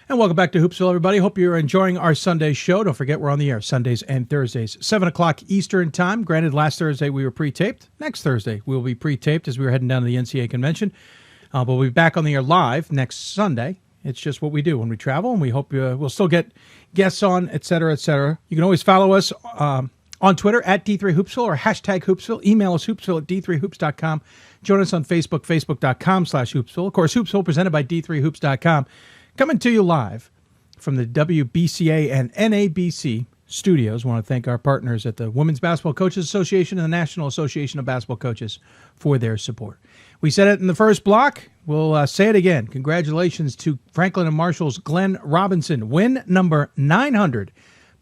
And welcome back to Hoopsville, everybody. Hope you're enjoying our Sunday show. Don't forget, we're on the air Sundays and Thursdays, 7 o'clock Eastern time. Granted, last Thursday we were pre-taped. Next Thursday we'll be pre-taped as we were heading down to the NCAA convention. But we'll be back on the air live next Sunday. It's just what we do when we travel, and we hope we'll still get guests on, et cetera, et cetera. You can always follow us on Twitter at D3Hoopsville or hashtag Hoopsville. Email us hoopsville at d3hoops.com. Join us on Facebook, facebook.com/Hoopsville. Of course, Hoopsville presented by d3hoops.com. Coming to you live from the WBCA and NABC studios. I want to thank our partners at the Women's Basketball Coaches Association and the National Association of Basketball Coaches for their support. We said it in the first block. We'll say it again. Congratulations to Franklin and Marshall's Glenn Robinson. Win number 900,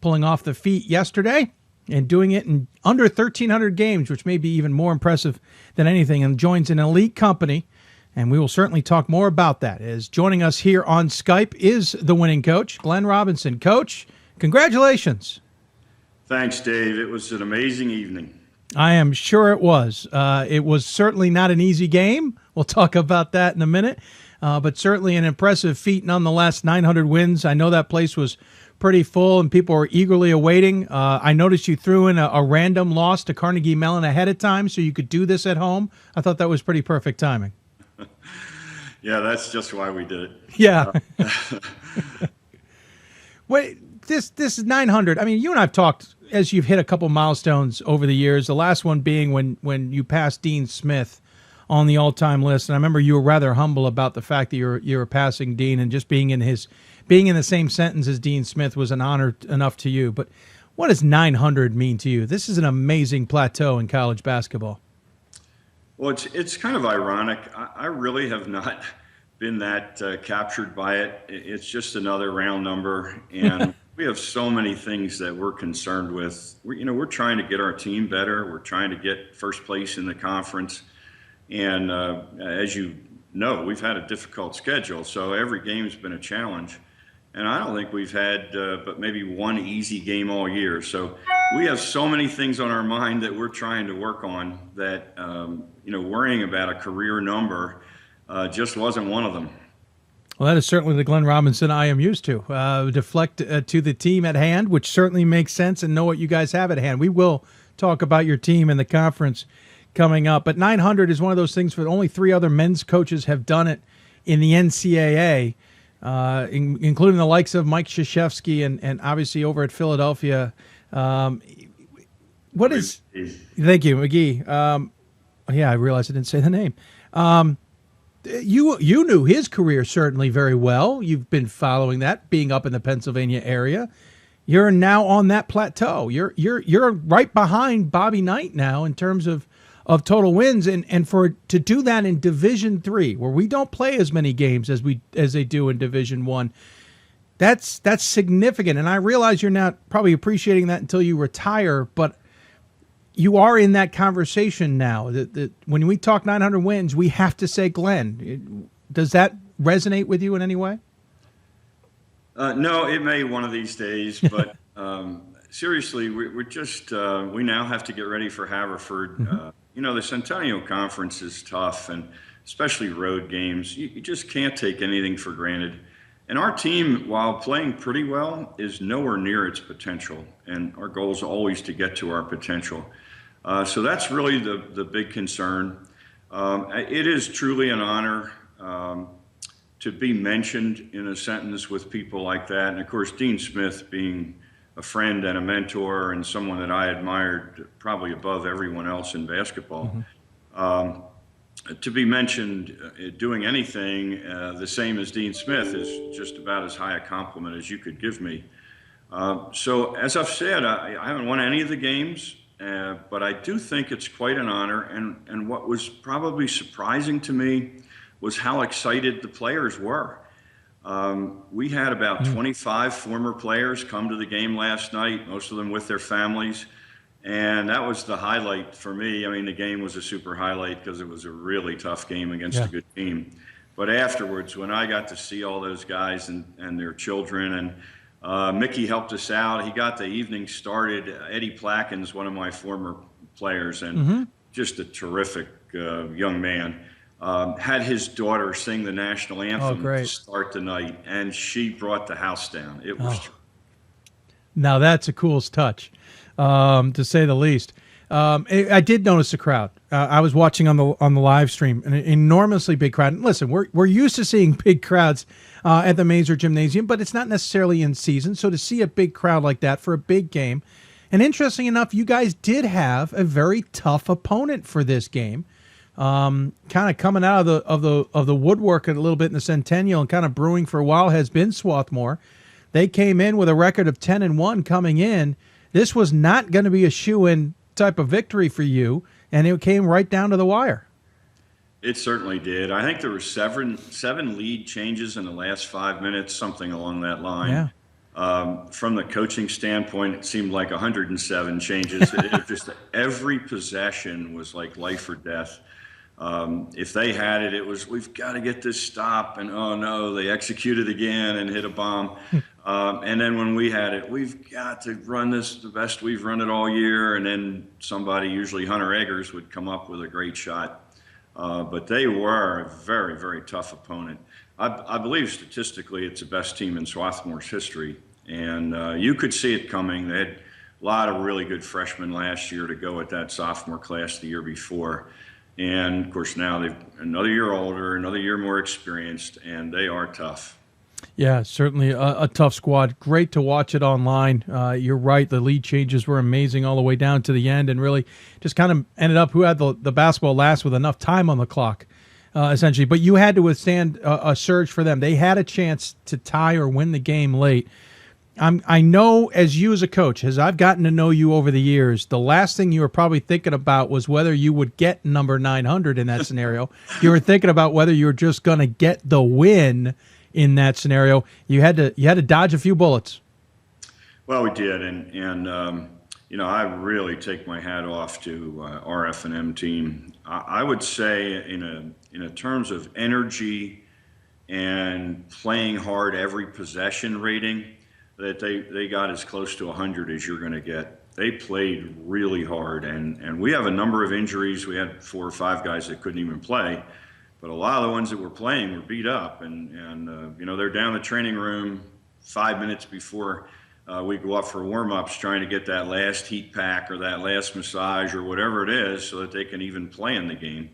pulling off the feat yesterday and doing it in under 1,300 games, which may be even more impressive than anything, and joins an elite company. And we will certainly talk more about that. As joining us here on Skype is the winning coach, Glenn Robinson. Coach, congratulations. Thanks, Dave. It was an amazing evening. I am sure it was. It was certainly not an easy game. We'll talk about that in a minute. But certainly an impressive feat nonetheless, 900 wins. I know that place was pretty full and people were eagerly awaiting. I noticed you threw in a random loss to Carnegie Mellon ahead of time so you could do this at home. I thought that was pretty perfect timing. Yeah, that's just why we did it. Yeah. Wait, this is 900. I mean, you and I have talked as you've hit a couple milestones over the years. The last one being when you passed Dean Smith on the all-time list, and I remember you were rather humble about the fact that you were passing Dean, and just being in the same sentence as Dean Smith was an honor enough to you. But what does 900 mean to you? This is an amazing plateau in college basketball. Well, it's kind of ironic. I really have not been that captured by it. It's just another round number, and we have so many things that we're concerned with. We're trying to get our team better. We're trying to get first place in the conference, and as you know, we've had a difficult schedule, so every game's been a challenge. And I don't think we've had but maybe one easy game all year. So we have so many things on our mind that we're trying to work on that, worrying about a career number just wasn't one of them. Well, that is certainly the Glenn Robinson I am used to. Deflect to the team at hand, which certainly makes sense, and know what you guys have at hand. We will talk about your team and the conference coming up. But 900 is one of those things where only 3 other men's coaches have done it in the NCAA. Including the likes of Mike Krzyzewski and obviously over at Philadelphia. What is? Thank you, McGee. Yeah, I realized I didn't say the name. You knew his career certainly very well. You've been following that, being up in the Pennsylvania area. You're now on that plateau. You're right behind Bobby Knight now in terms of total wins, and to do that in Division III, where we don't play as many games as they do in Division I, that's significant. And I realize you're not probably appreciating that until you retire, but you are in that conversation now. That when we talk 900 wins, we have to say Glenn. Does that resonate with you in any way? No, it may one of these days, but seriously, we're just we now have to get ready for Haverford. Mm-hmm. The Centennial Conference is tough, and especially road games. You just can't take anything for granted. And our team, while playing pretty well, is nowhere near its potential. And our goal is always to get to our potential. So that's really the big concern. It is truly an honor to be mentioned in a sentence with people like that. And of course, Dean Smith being a friend and a mentor and someone that I admired probably above everyone else in basketball. Mm-hmm. To be mentioned doing anything the same as Dean Smith is just about as high a compliment as you could give me. So as I've said, I haven't won any of the games, but I do think it's quite an honor. And what was probably surprising to me was how excited the players were. We had about 25 former players come to the game last night, most of them with their families. And that was the highlight for me. I mean, the game was a super highlight because it was a really tough game against a good team. But afterwards, when I got to see all those guys and their children, and Mickey helped us out. He got the evening started. Eddie Plakins, one of my former players, and just a terrific young man. had his daughter sing the national anthem to great. start the night, and she brought the house down. It was Now that's a cool touch, to say the least. I did notice the crowd. I was watching on the live stream, an enormously big crowd. And listen, we're used to seeing big crowds at the Mazer Gymnasium, but it's not necessarily in season. So to see a big crowd like that for a big game, and interesting enough, you guys did have a very tough opponent for this game. Kind of coming out of the woodwork a little bit in the Centennial and kind of brewing for a while has been Swarthmore. They came in with a record of 10-1 coming in. This was not going to be a shoe-in type of victory for you, and it came right down to the wire. It certainly did. I think there were seven lead changes in the last 5 minutes, something along that line. Yeah. From the coaching standpoint, it seemed like 107 changes. It just every possession was like life or death. If they had it, it was, we've got to get this stop, and oh no, they executed again and hit a bomb. And then when we had it, we've got to run this the best we've run it all year, and then somebody, usually Hunter Eggers, would come up with a great shot. But they were a very, very tough opponent. I believe statistically it's the best team in Swarthmore's history, and you could see it coming. They had a lot of really good freshmen last year to go at that sophomore class the year before. And, of course, now they're another year older, another year more experienced, and they are tough. Yeah, certainly a tough squad. Great to watch it online. You're right. The lead changes were amazing all the way down to the end, and really just kind of ended up who had the basketball last with enough time on the clock, essentially. But you had to withstand a surge for them. They had a chance to tie or win the game late. I know, as you as a coach, as I've gotten to know you over the years, the last thing you were probably thinking about was whether you would get number 900 in that scenario. You were thinking about whether you were just going to get the win in that scenario. You had to dodge a few bullets. Well, we did, and I really take my hat off to our F&M team. I would say in terms of energy and playing hard every possession rating, that they got as close to 100 as you're going to get. They played really hard, and we have a number of injuries. We had 4 or 5 guys that couldn't even play, but a lot of the ones that were playing were beat up, and they're down in the training room 5 minutes before we go up for warm-ups, trying to get that last heat pack or that last massage or whatever it is so that they can even play in the game.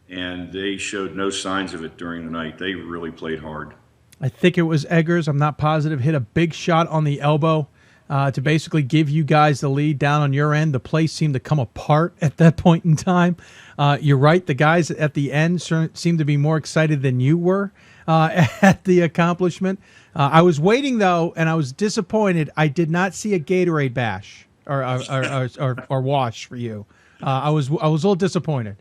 And they showed no signs of it during the night. They really played hard. I think it was Eggers, I'm not positive, hit a big shot on the elbow to basically give you guys the lead down on your end. The play seemed to come apart at that point in time. You're right, the guys at the end seemed to be more excited than you were at the accomplishment. I was waiting, though, and I was disappointed. I did not see a Gatorade bash or wash for you. I was a little disappointed.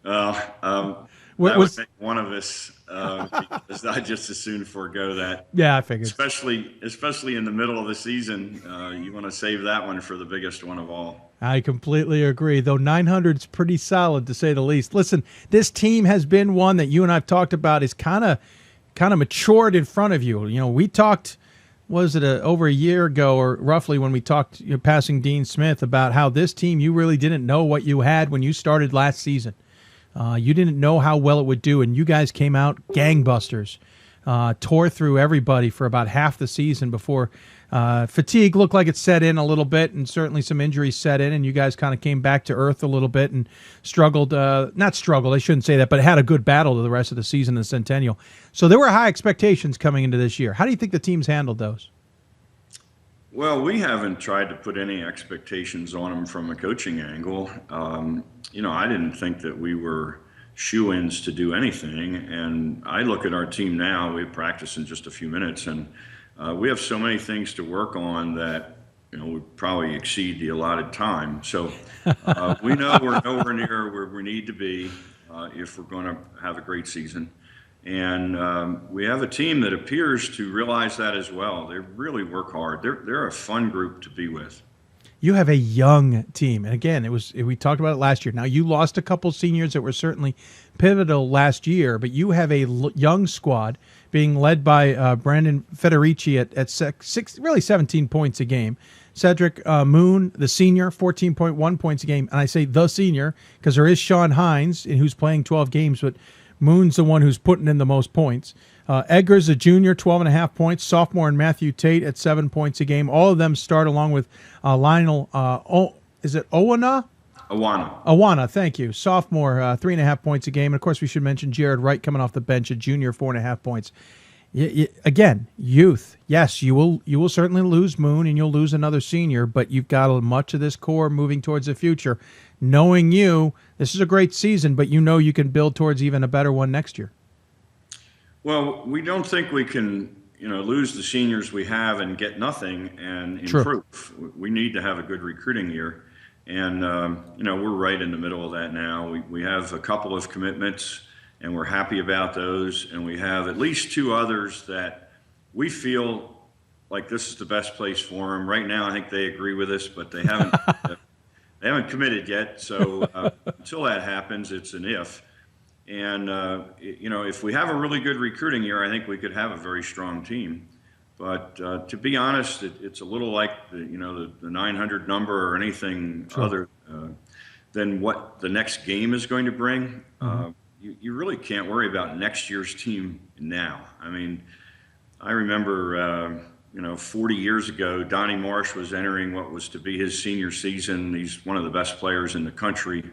That would make one of us. Because I just as soon forego that. Yeah, I figured. Especially in the middle of the season, you want to save that one for the biggest one of all. I completely agree, though 900 is pretty solid to say the least. Listen, this team has been one that you and I've talked about is kind of matured in front of you. You know, we talked, was it over a year ago or roughly when we talked, passing Dean Smith, about how this team, you really didn't know what you had when you started last season. You didn't know how well it would do, and you guys came out gangbusters, tore through everybody for about half the season before fatigue looked like it set in a little bit, and certainly some injuries set in, and you guys kind of came back to earth a little bit and struggled, not struggled, I shouldn't say that, but had a good battle to the rest of the season in the Centennial. So there were high expectations coming into this year. How do you think the team's handled those? Well, we haven't tried to put any expectations on them from a coaching angle. I didn't think that we were shoo-ins to do anything. And I look at our team now, we practice in just a few minutes, and we have so many things to work on that, we probably exceed the allotted time. So we know we're nowhere near where we need to be if we're going to have a great season. And we have a team that appears to realize that as well. They really work hard. They're a fun group to be with. You have a young team, and again, we talked about it last year. Now, you lost a couple seniors that were certainly pivotal last year, but you have a young squad being led by Brandon Federici at 17 points a game. Cedric Moon, the senior, 14.1 points a game. And I say the senior because there is Sean Hines, who's playing 12 games, but Moon's the one who's putting in the most points. Edgar's a junior, 12.5 points. Sophomore and Matthew Tate at 7 points a game. All of them start along with Lionel, is it Owana? Awana, thank you. Sophomore, 3.5 points a game. And, of course, we should mention Jared Wright coming off the bench, a junior, 4.5 points. Again, youth. Yes, you will certainly lose Moon and you'll lose another senior, but you've got much of this core moving towards the future. Knowing this is a great season, but you can build towards even a better one next year. Well, we don't think we can, lose the seniors we have and get nothing and improve. True. We need to have a good recruiting year. And, we're right in the middle of that now. We have a couple of commitments, and we're happy about those. And we have at least 2 others that we feel like this is the best place for them. Right now, I think they agree with us, but they haven't they haven't committed yet. So until that happens, it's an if. And, if we have a really good recruiting year, I think we could have a very strong team. But to be honest, it's a little like the 900 number or anything other than what the next game is going to bring. Mm-hmm. You really can't worry about next year's team now. I mean, I remember, 40 years ago, Donnie Marsh was entering what was to be his senior season. He's one of the best players in the country.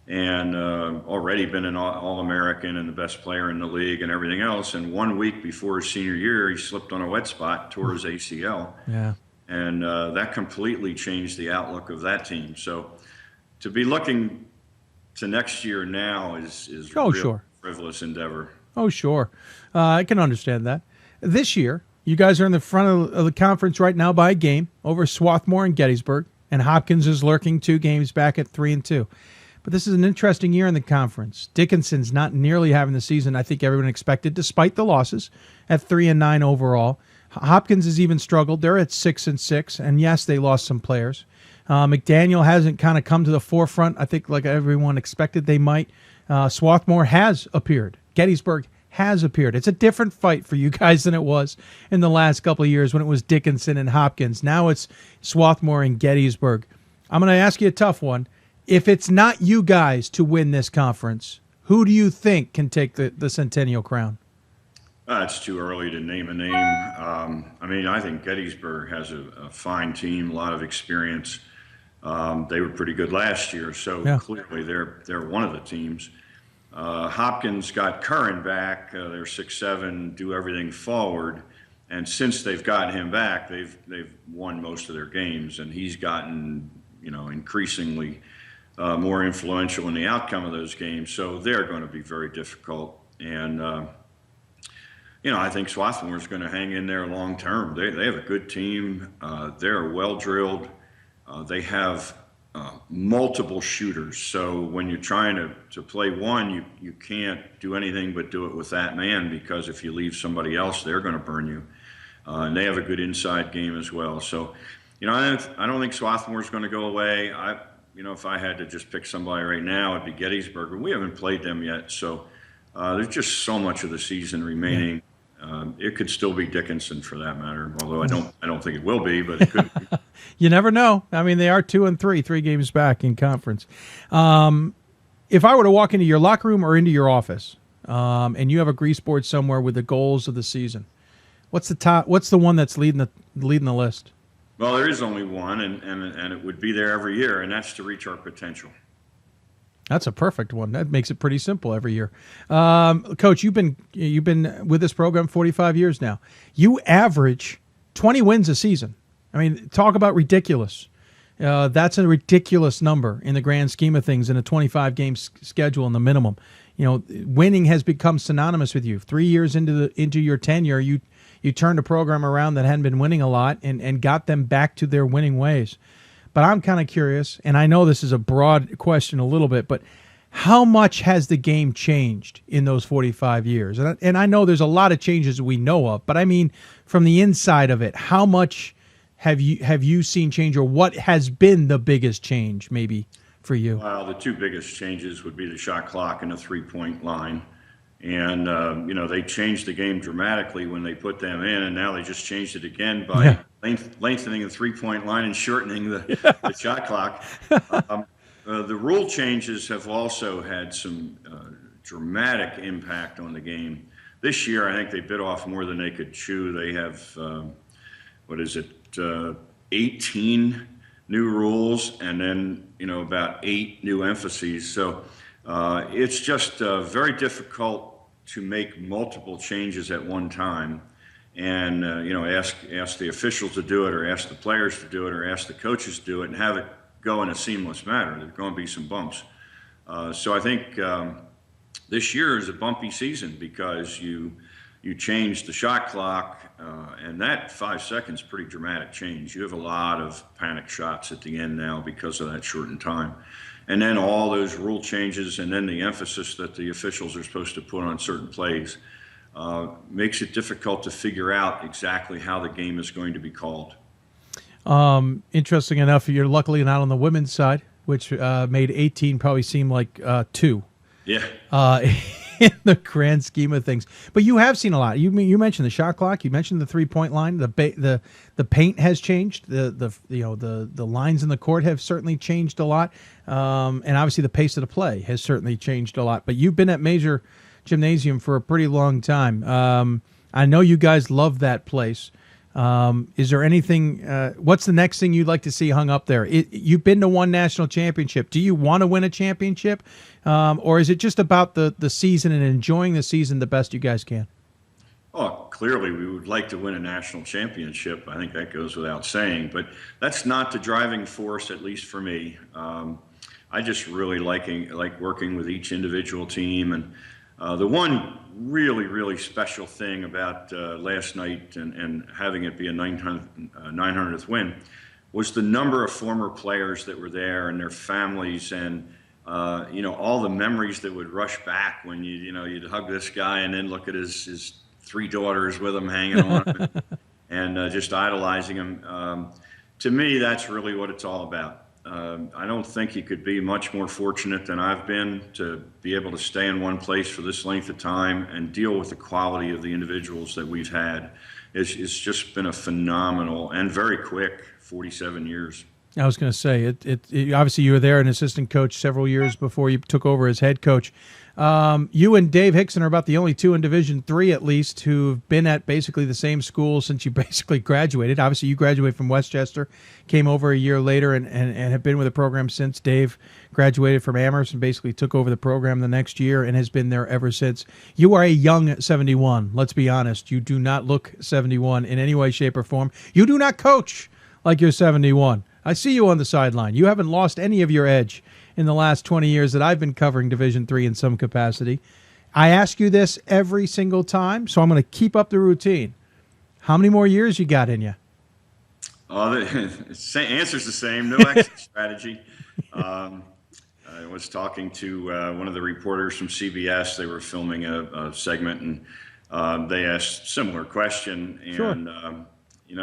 And already been an All-American and the best player in the league and everything else. And 1 week before his senior year, he slipped on a wet spot, tore his ACL. Yeah. And that completely changed the outlook of that team. So to be looking to next year now is a frivolous endeavor. Oh, sure. I can understand that. This year, you guys are in the front of the conference right now by a game over Swarthmore and Gettysburg. And Hopkins is lurking 2 games back at 3-2. But this is an interesting year in the conference. Dickinson's not nearly having the season I think everyone expected, despite the losses at 3-9 overall. Hopkins has even struggled. They're at 6-6, and yes, they lost some players. McDaniel hasn't kind of come to the forefront, I think, like everyone expected they might. Swarthmore has appeared. Gettysburg has appeared. It's a different fight for you guys than it was in the last couple of years when it was Dickinson and Hopkins. Now it's Swarthmore and Gettysburg. I'm going to ask you a tough one. If it's not you guys to win this conference, who do you think can take the Centennial crown? It's too early to name a name. I think Gettysburg has a fine team, a lot of experience. They were pretty good last year, so clearly they're one of the teams. Hopkins got Curran back. They're 6'7", do everything forward. And since they've got him back, they've won most of their games, and he's gotten increasingly more influential in the outcome of those games. So they're going to be very difficult. And, I think Swarthmore is going to hang in there long term. They have a good team. They're well drilled. They have multiple shooters. So when you're trying to play one, you can't do anything but do it with that man, because if you leave somebody else, they're going to burn you. And they have a good inside game as well. So, I don't think Swarthmore is going to go away. If I had to just pick somebody right now, it'd be Gettysburg. We haven't played them yet, so there's just so much of the season remaining. It could still be Dickinson for that matter, although I don't think it will be, but it could be. You never know. They are 2-3, 3 games back in conference. If I were to walk into your locker room or into your office, and you have a grease board somewhere with the goals of the season, what's the one that's leading the list? Well, there is only one, and it would be there every year, and that's to reach our potential. That's a perfect one. That makes it pretty simple every year. Coach, you've been with this program 45 years now. You average 20 wins a season. Talk about ridiculous. That's a ridiculous number in the grand scheme of things in a 25-game schedule in the minimum. Winning has become synonymous with you. 3 years into your tenure, you turned a program around that hadn't been winning a lot and got them back to their winning ways. But I'm kind of curious, and I know this is a broad question a little bit, but how much has the game changed in those 45 years? And I know there's a lot of changes we know of, but from the inside of it, how much have you seen change, or what has been the biggest change maybe for you? Well, the 2 biggest changes would be the shot clock and the 3-point line. And, they changed the game dramatically when they put them in, and now they just changed it again by lengthening the three-point line and shortening the shot clock. The rule changes have also had some dramatic impact on the game. This year, I think they bit off more than they could chew. They have, 18 new rules, and then, about 8 new emphases. So it's just very difficult to make multiple changes at one time, and ask the officials to do it, or ask the players to do it, or ask the coaches to do it, and have it go in a seamless manner. There's going to be some bumps. So I think this year is a bumpy season because you change the shot clock, and that 5 seconds pretty dramatic change. You have a lot of panic shots at the end now because of that shortened time. And then all those rule changes, and then the emphasis that the officials are supposed to put on certain plays makes it difficult to figure out exactly how the game is going to be called. Interesting enough, you're luckily not on the women's side, which made 18 probably seem like 2. Yeah. In the grand scheme of things. But you have seen a lot. You mentioned the shot clock. You mentioned the 3-point line. The paint has changed. The lines in the court have certainly changed a lot. And obviously the pace of the play has certainly changed a lot. But you've been at Major Gymnasium for a pretty long time. I know you guys love that place. Is there anything, what's the next thing you'd like to see hung up there? You've been to one national championship. Do you want to win a championship? Or is it just about the season and enjoying the season the best you guys can? Oh, clearly we would like to win a national championship. I think that goes without saying, but that's not the driving force, at least for me. I just really like working with each individual team. And the one really, really special thing about last night and having it be a 900th win was the number of former players that were there and their families, and all the memories that would rush back when you'd hug this guy and then look at his 3 daughters with him hanging on him and just idolizing him. To me, that's really what it's all about. I don't think you could be much more fortunate than I've been to be able to stay in one place for this length of time and deal with the quality of the individuals that we've had. It's just been a phenomenal and very quick 47 years. I was going to say, it obviously you were there an assistant coach several years before you took over as head coach. You and Dave Hickson are about the only two in Division III, at least, who've been at basically the same school since you basically graduated. Obviously, you graduated from Westchester, came over a year later, and have been with the program since. Dave graduated from Amherst and basically took over the program the next year and has been there ever since. You are a young 71, let's be honest. You do not look 71 in any way, shape, or form. You do not coach like you're 71. I see you on the sideline. You haven't lost any of your edge in the last 20 years that I've been covering Division III in some capacity. I ask you this every single time, so I'm going to keep up the routine. How many more years you got in you? The answer's the same. No exit strategy. I was talking to one of the reporters from CBS. They were filming a segment, and they asked a similar question. And, sure.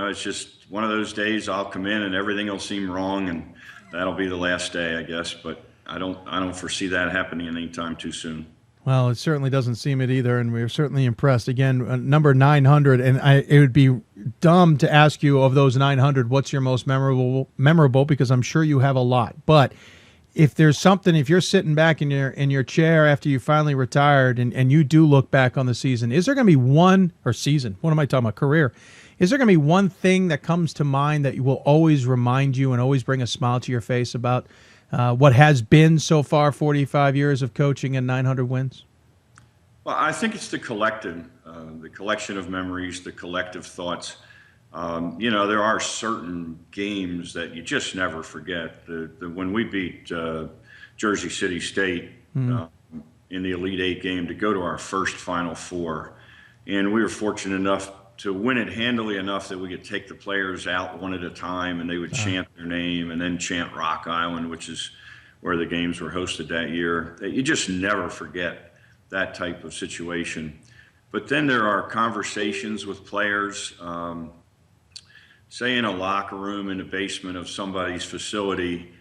It's just one of those days I'll come in and everything will seem wrong, and that'll be the last day, I guess. But I don't foresee that happening anytime too soon. Well, it certainly doesn't seem it either, and we're certainly impressed. Again, number 900, and it would be dumb to ask you of those 900, what's your most memorable, because I'm sure you have a lot. But if there's something, if you're sitting back in your chair after you finally retired and you do look back on the season, is there going to be one, or season, what am I talking about, career? Is there going to be one thing that comes to mind that will always remind you and always bring a smile to your face about what has been so far 45 years of coaching and 900 wins? Well, I think it's the collection of memories, the collective thoughts. There are certain games that you just never forget. When we beat Jersey City State in the Elite Eight game to go to our first Final Four, and we were fortunate enough to win it handily enough that we could take the players out one at a time and they would chant their name and then chant Rock Island, which is where the games were hosted that year. You just never forget that type of situation. But then there are conversations with players, say in a locker room in the basement of somebody's facility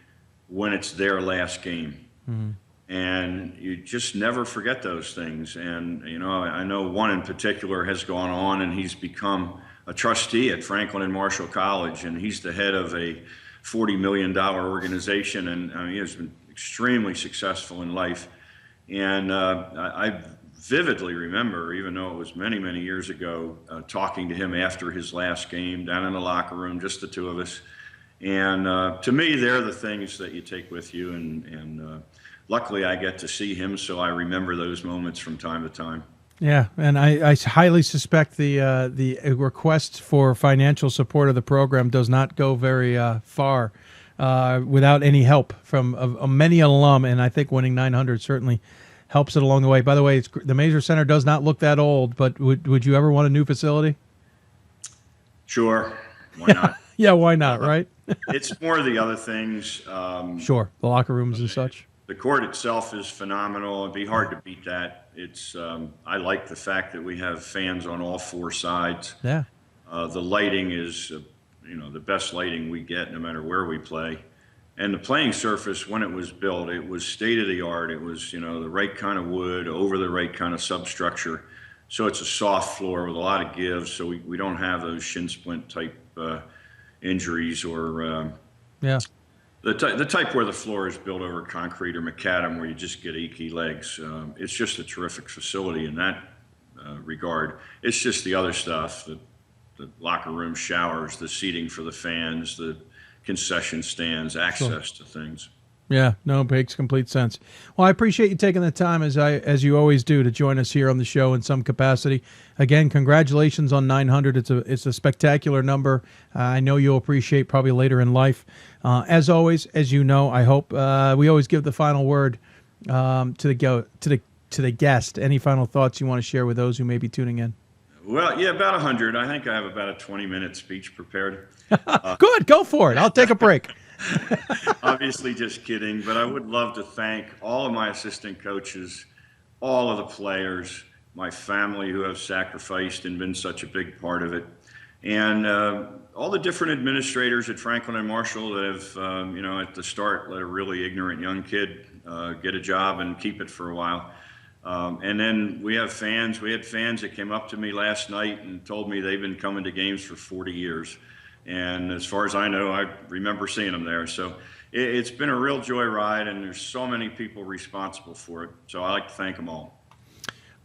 when it's their last game. Mm-hmm. And you just never forget those things. And, I know one in particular has gone on, and he's become a trustee at Franklin and Marshall College, and he's the head of a $40 million organization, and he has been extremely successful in life. And I vividly remember, even though it was many, many years ago, talking to him after his last game down in the locker room, just the two of us. And to me, they're the things that you take with you, and luckily I get to see him, so I remember those moments from time to time. Yeah, and I highly suspect the request for financial support of the program does not go very far without any help from many alum, and I think winning 900 certainly helps it along the way. By the way, the Mazer Center does not look that old, but would you ever want a new facility? Sure, why not? Yeah, why not, right? It's more of the other things. Sure, the locker rooms and such. The court itself is phenomenal. It'd be hard to beat that. It's I like the fact that we have fans on all four sides. Yeah. The lighting is, the best lighting we get no matter where we play. And the playing surface, when it was built, it was state of the art. It was, the right kind of wood over the right kind of substructure. So it's a soft floor with a lot of give. So we don't have those shin splint type injuries or the type where the floor is built over concrete or macadam where you just get achy legs. It's just a terrific facility in that regard. It's just the other stuff, the locker room showers, the seating for the fans, the concession stands, access to things. Yeah, no, it makes complete sense. Well, I appreciate you taking the time, as you always do, to join us here on the show in some capacity. Again, congratulations on 900. It's a spectacular number. I know you'll appreciate probably later in life. As always, as you know, I hope we always give the final word to the guest. Any final thoughts you want to share with those who may be tuning in? Well, yeah, about 100. I think I have about a 20-minute speech prepared. Good, go for it. I'll take a break. Obviously just kidding, but I would love to thank all of my assistant coaches, all of the players, my family who have sacrificed and been such a big part of it, and all the different administrators at Franklin and Marshall that have, at the start, let a really ignorant young kid get a job and keep it for a while. And then we have fans. We had fans that came up to me last night and told me they've been coming to games for 40 years. And as far as I know, I remember seeing them there. So it's been a real joyride, and there's so many people responsible for it. So I like to thank them all.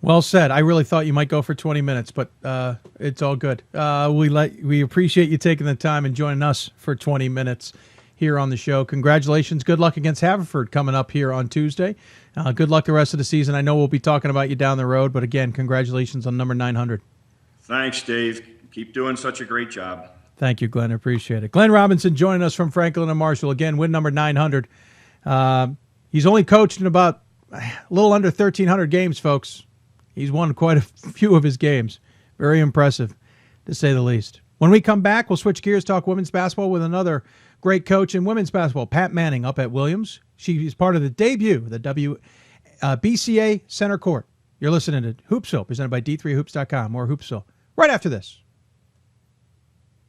Well said. I really thought you might go for 20 minutes, but it's all good. We appreciate you taking the time and joining us for 20 minutes here on the show. Congratulations. Good luck against Haverford coming up here on Tuesday. Good luck the rest of the season. I know we'll be talking about you down the road, but again, congratulations on number 900. Thanks, Dave. Keep doing such a great job. Thank you, Glenn. I appreciate it. Glenn Robinson joining us from Franklin and Marshall. Again, win number 900. He's only coached in about a little under 1,300 games, folks. He's won quite a few of his games. Very impressive, to say the least. When we come back, we'll switch gears, talk women's basketball with another great coach in women's basketball, Pat Manning, up at Williams. She is part of the debut, the BCA Center Court. You're listening to Hoopsville, presented by D3Hoops.com. More Hoopsville right after this.